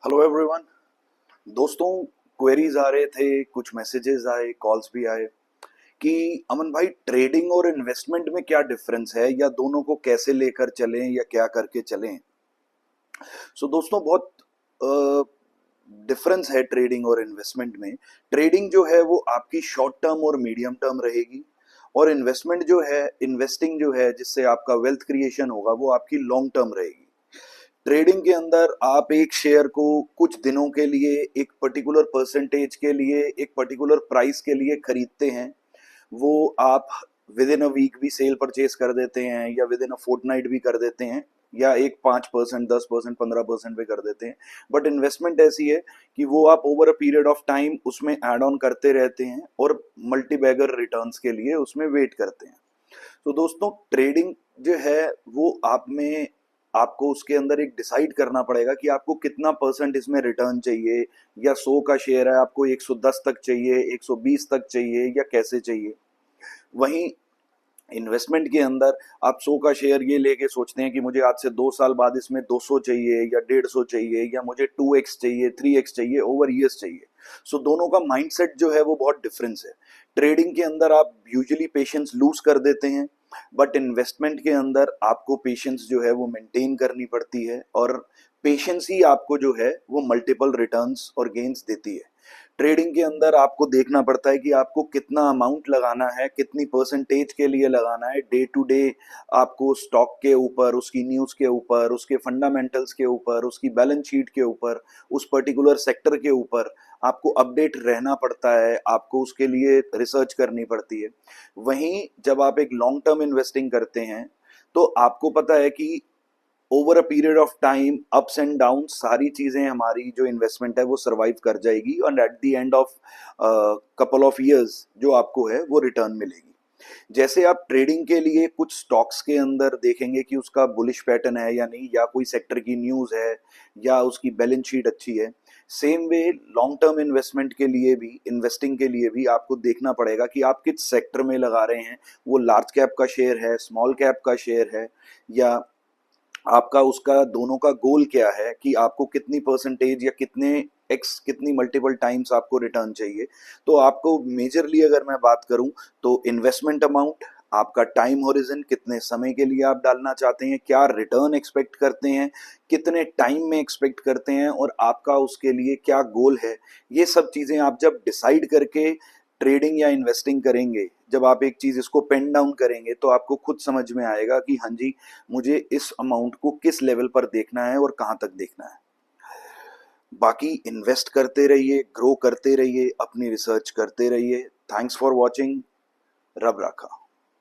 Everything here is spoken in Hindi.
Hello everyone. दोस्तों, क्वेरीज आ रहे थे, कुछ मैसेजेस आए, कॉल्स भी आए कि अमन भाई, ट्रेडिंग और इन्वेस्टमेंट में क्या डिफरेंस है, या दोनों को कैसे लेकर चलें या क्या करके चलें। दोस्तों, बहुत डिफरेंस है ट्रेडिंग और इन्वेस्टमेंट में। ट्रेडिंग जो है वो आपकी शॉर्ट टर्म और मीडियम टर्म रहेगी, और इन्वेस्टमेंट जो है, इन्वेस्टिंग जो है जिससे आपका वेल्थ क्रिएशन होगा, वो आपकी लॉन्ग टर्म रहेगी। ट्रेडिंग के अंदर आप एक शेयर को कुछ दिनों के लिए, एक पर्टिकुलर परसेंटेज के लिए, एक पर्टिकुलर प्राइस के लिए खरीदते हैं। वो आप विद इन अ वीक भी सेल परचेज कर देते हैं, या विद इन अ फोर्टनाइट भी कर देते हैं, या एक 5%, 10%, 15% पे कर देते हैं। बट इन्वेस्टमेंट ऐसी है कि वो आप over a period of time उसमें एड ऑन करते रहते हैं, और मल्टी बैगर रिटर्न्स के लिए उसमें वेट करते हैं। तो दोस्तों, ट्रेडिंग जो है वो आप में, आपको उसके अंदर एक डिसाइड करना पड़ेगा कि आपको कितना परसेंट इसमें रिटर्न चाहिए, या 100 का शेयर है आपको 110 तक चाहिए, 120 तक चाहिए, या कैसे चाहिए। वहीं इन्वेस्टमेंट के अंदर आप 100 का शेयर ये लेके सोचते हैं कि मुझे आज से 2 साल बाद इसमें 200 चाहिए, या 150 चाहिए, या मुझे 2x चाहिए, 3x चाहिए, ओवर ईयर्स चाहिए। दोनों का माइंडसेट जो है वो बहुत डिफरेंस है। ट्रेडिंग के अंदर आप यूजुअली पेशेंस लूज कर देते हैं, बट इन्वेस्टमेंट के अंदर आपको पेशेंस जो है वो मेंटेन करनी पड़ती है, और पेशेंस ही आपको जो है वो मल्टीपल रिटर्न्स और गेन्स देती है। ट्रेडिंग के अंदर आपको देखना पड़ता है कि आपको कितना अमाउंट लगाना है, कितनी परसेंटेज के लिए लगाना है। डे टू डे आपको स्टॉक के ऊपर, उसकी न्यूज़ के ऊपर, उसके फंडामेंटल्स के ऊपर, उसकी बैलेंस शीट के ऊपर, उस पर्टिकुलर सेक्टर के ऊपर आपको अपडेट रहना पड़ता है, आपको उसके लिए रिसर्च करनी पड़ती है। वहीं जब आप एक लॉन्ग टर्म इन्वेस्टिंग करते हैं, तो आपको पता है कि over a period of time ups and down सारी चीजें, हमारी जो इन्वेस्टमेंट है वो सरवाइव कर जाएगी, और at the end of couple of years जो आपको है वो रिटर्न मिलेगी। जैसे आप ट्रेडिंग के लिए कुछ स्टॉक्स के अंदर देखेंगे कि उसका बुलिश पैटर्न है या नहीं, या कोई सेक्टर की न्यूज है, या उसकी बैलेंस शीट अच्छी है। Same way long term investment के लिए भी, इन्वेस्टिंग के लिए भी आपको देखना पड़ेगा कि आप किस सेक्टर में लगा रहे हैं। वो लार्ज कैप का शेयर है, स्मॉल कैप का शेयर है, या आपका उसका दोनों का गोल क्या है, कि आपको कितनी परसेंटेज या कितने एक्स, कितनी मल्टीपल टाइम्स आपको रिटर्न चाहिए। तो आपको मेजरली अगर मैं बात करूं, तो इन्वेस्टमेंट अमाउंट, आपका टाइम होरिजन, कितने समय के लिए आप डालना चाहते हैं, क्या रिटर्न एक्सपेक्ट करते हैं, कितने टाइम में एक्सपेक्ट करते हैं, और आपका उसके लिए क्या गोल है। ये सब चीजें आप जब डिसाइड करके ट्रेडिंग या इन्वेस्टिंग करेंगे, जब आप एक चीज इसको पेन डाउन करेंगे, तो आपको खुद समझ में आएगा कि हाँ जी, मुझे इस अमाउंट को किस लेवल पर देखना है और कहां तक देखना है। बाकी इन्वेस्ट करते रहिए, ग्रो करते रहिए, अपनी रिसर्च करते रहिए। Thanks for watching. रब राखा।